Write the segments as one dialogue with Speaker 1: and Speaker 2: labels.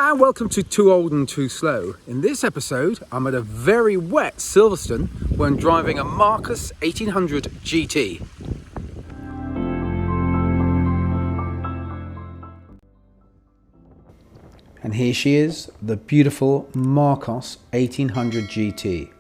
Speaker 1: And welcome to Too Old and Too Slow. In this episode, I'm at a very wet Silverstone when driving a Marcus 1800 GT. And here she is, the beautiful Marcus 1800 GT,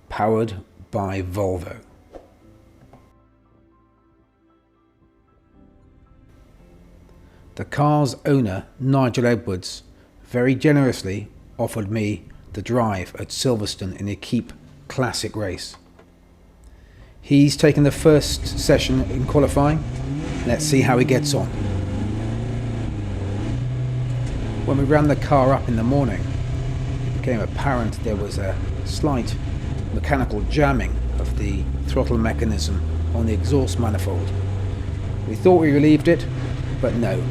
Speaker 1: powered by Volvo. The car's owner, Nigel Edwards, very generously offered me the drive at Silverstone in Equipe Classic Race. He's taken the first session in qualifying. Let's see how he gets on. When we ran the car up in the morning, it became apparent there was a slight mechanical jamming of the throttle mechanism on the exhaust manifold. We thought we relieved it, but no.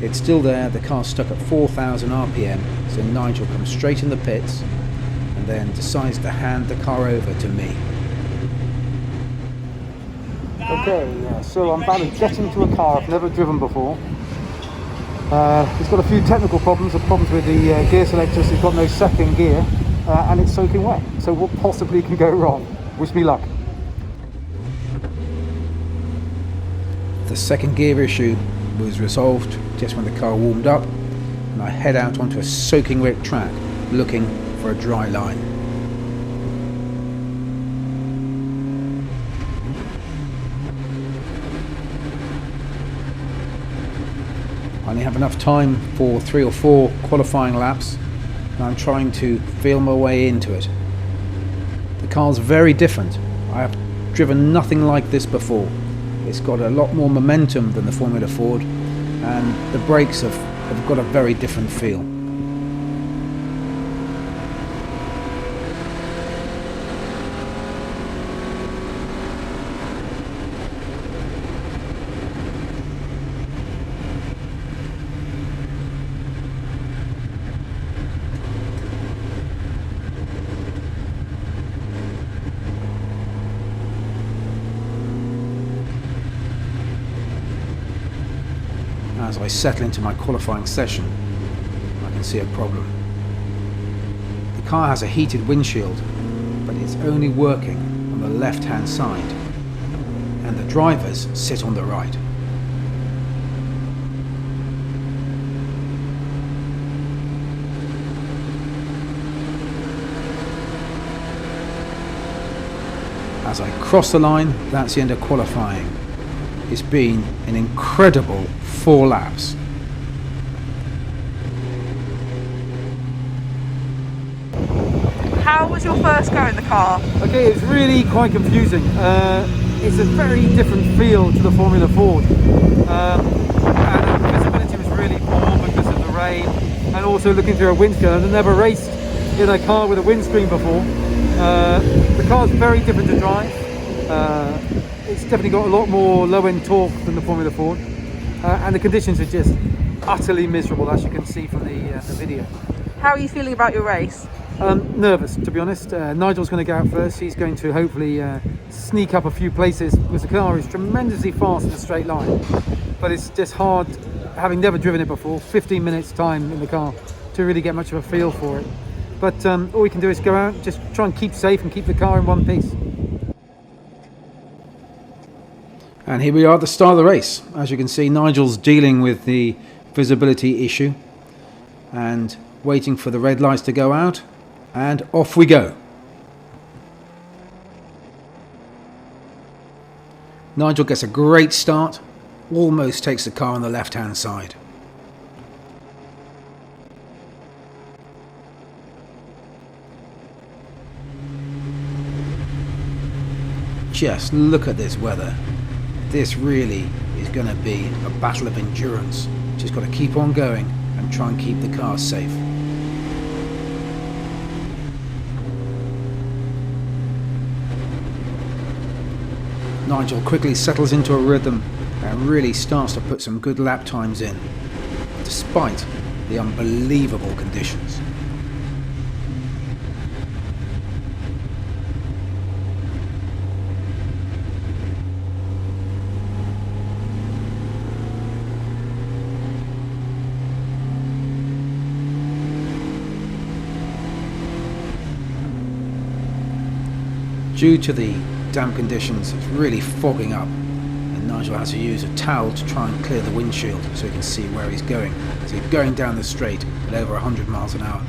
Speaker 1: It's still there. The car's stuck at 4,000 RPM, so Nigel comes straight in the pits and then decides to hand the car over to me.
Speaker 2: Okay, so I'm about to get into a car I've never driven before. It's got a few technical problems, problems with the gear selector, so it's got no second gear, and it's soaking wet. So what possibly can go wrong? Wish me luck.
Speaker 1: The second gear issue was resolved just when the car warmed up, and I head out onto a soaking wet track looking for a dry line. I only have enough time for 3 or 4 qualifying laps, and I'm trying to feel my way into it. The car's very different. I have driven nothing like this before. It's got a lot more momentum than the Formula Ford, and the brakes have got a very different feel. As I settle into my qualifying session, I can see a problem. The car has a heated windshield, but it's only working on the left-hand side, and the drivers sit on the right. As I cross the line, that's the end of qualifying. It's been an incredible 4 laps.
Speaker 3: How was your first go in the car?
Speaker 2: Okay, it's really quite confusing. It's a very different feel to the Formula Ford. And the visibility was really poor because of the rain, and also looking through a windscreen. I've never raced in a car with a windscreen before. The car's very different to drive. It's definitely got a lot more low-end torque than the Formula Ford, and the conditions are just utterly miserable, as you can see from the video.
Speaker 3: How are you feeling about your race?
Speaker 2: Nervous, to be honest. Nigel's going to go out first. He's going to hopefully sneak up a few places, because the car is tremendously fast in a straight line, but it's just hard, having never driven it before, 15 minutes time in the car to really get much of a feel for it. But all we can do is go out, just try and keep safe and keep the car in one piece.
Speaker 1: And here we are at the start of the race. As you can see, Nigel's dealing with the visibility issue and waiting for the red lights to go out, and off we go. Nigel gets a great start, almost takes the car on the left-hand side. Just look at this weather. This really is going to be a battle of endurance. Just got to keep on going and try and keep the car safe. Nigel quickly settles into a rhythm and really starts to put some good lap times in, despite the unbelievable conditions. Due to the damp conditions, it's really fogging up, and Nigel has to use a towel to try and clear the windshield so he can see where he's going. So he's going down the straight at over 100 miles an hour.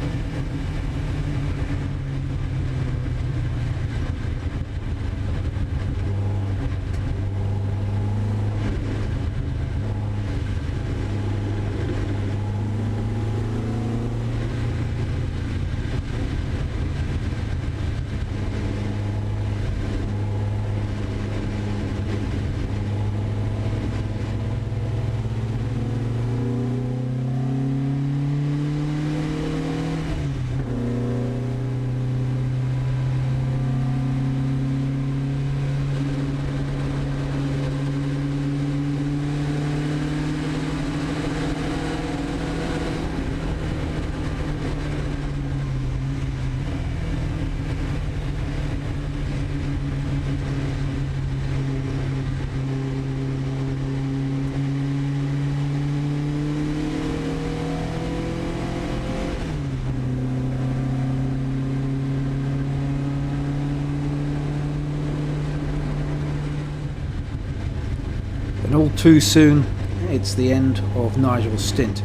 Speaker 1: And all too soon, it's the end of Nigel's stint,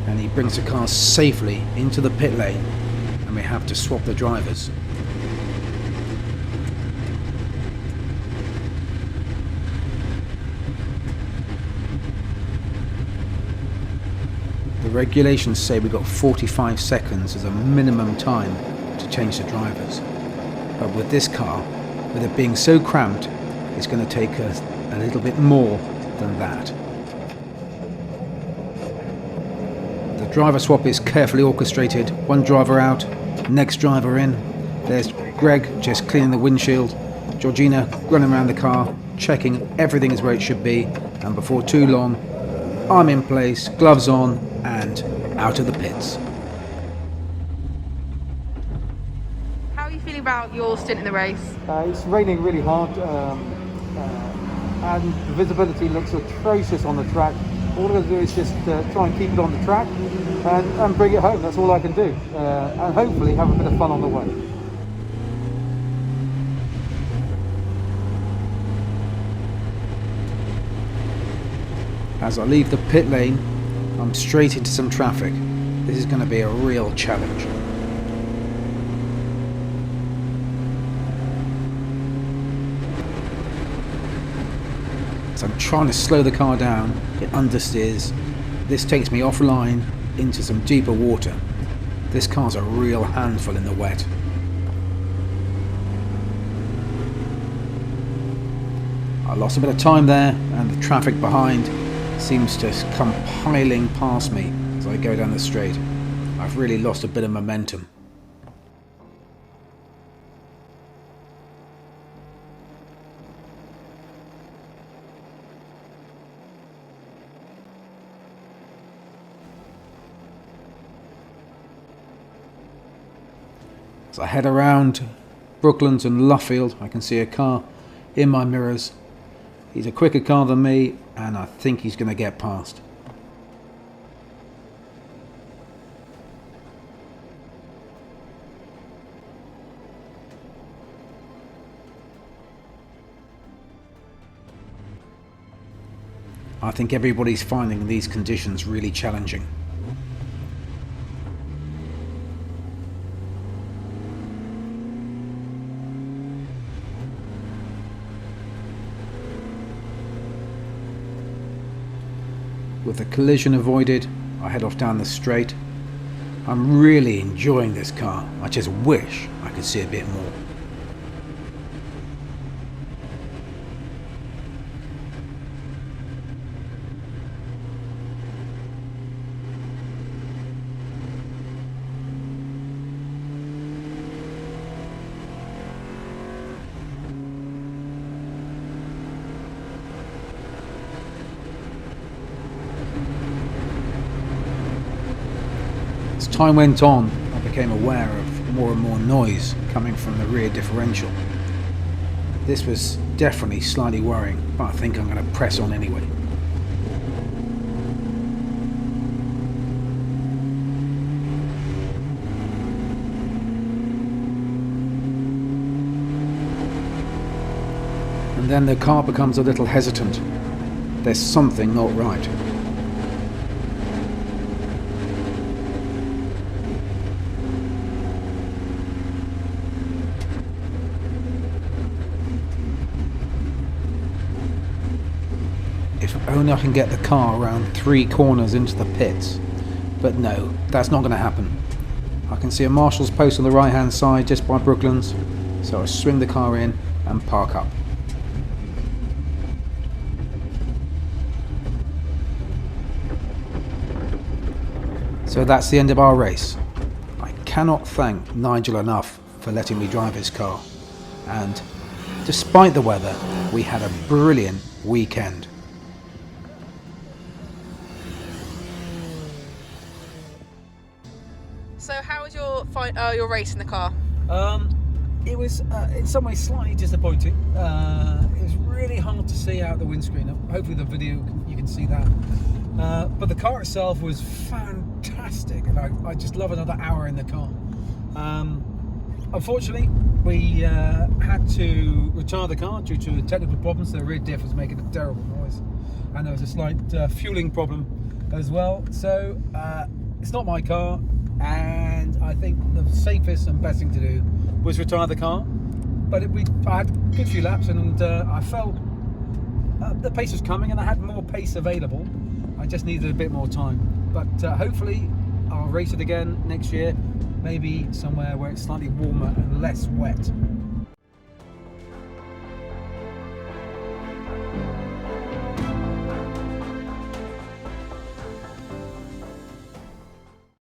Speaker 1: and he brings the car safely into the pit lane, and we have to swap the drivers. The regulations say we've got 45 seconds as a minimum time to change the drivers, but with this car, with it being so cramped, it's going to take us a little bit more than that. The driver swap is carefully orchestrated. One driver out, next driver in. There's Greg just cleaning the windshield, Georgina running around the car, checking everything is where it should be, and before too long, I'm in place, gloves on, and out of the pits.
Speaker 3: How are you feeling about your stint in the race?
Speaker 2: It's raining really hard, and the visibility looks atrocious on the track. All I'm going to do is just try and keep it on the track and bring it home. That's all I can do, and hopefully have a bit of fun on the way.
Speaker 1: As I leave the pit lane, I'm straight into some traffic. This is going to be a real challenge. So I'm trying to slow the car down, it understeers. This takes me offline into some deeper water. This car's a real handful in the wet. I lost a bit of time there, and the traffic behind seems to come piling past me as I go down the straight. I've really lost a bit of momentum. As I head around Brooklands and Luffield, I can see a car in my mirrors. He's a quicker car than me, and I think he's going to get past. I think everybody's finding these conditions really challenging. With the collision avoided, I head off down the straight. I'm really enjoying this car. I just wish I could see a bit more. As time went on, I became aware of more and more noise coming from the rear differential. This was definitely slightly worrying, but I think I'm going to press on anyway. And then the car becomes a little hesitant. There's something not right. If only I can get the car around 3 corners into the pits. But no, that's not going to happen. I can see a marshal's post on the right hand side just by Brooklands, so I swing the car in and park up. So that's the end of our race. I cannot thank Nigel enough for letting me drive his car, and despite the weather, we had a brilliant weekend.
Speaker 3: So how was your race in the car?
Speaker 2: It was in some ways slightly disappointing. It was really hard to see out the windscreen. Hopefully the video you can see that. But the car itself was fantastic, and I just love another hour in the car. Unfortunately, we had to retire the car due to technical problems. The rear diff was making a terrible noise, and there was a slight fueling problem as well. So it's not my car, and I think the safest and best thing to do was retire the car. But I had a good few laps, and I felt the pace was coming, and I had more pace available. I just needed a bit more time. But hopefully I'll race it again next year, maybe somewhere where it's slightly warmer and less wet.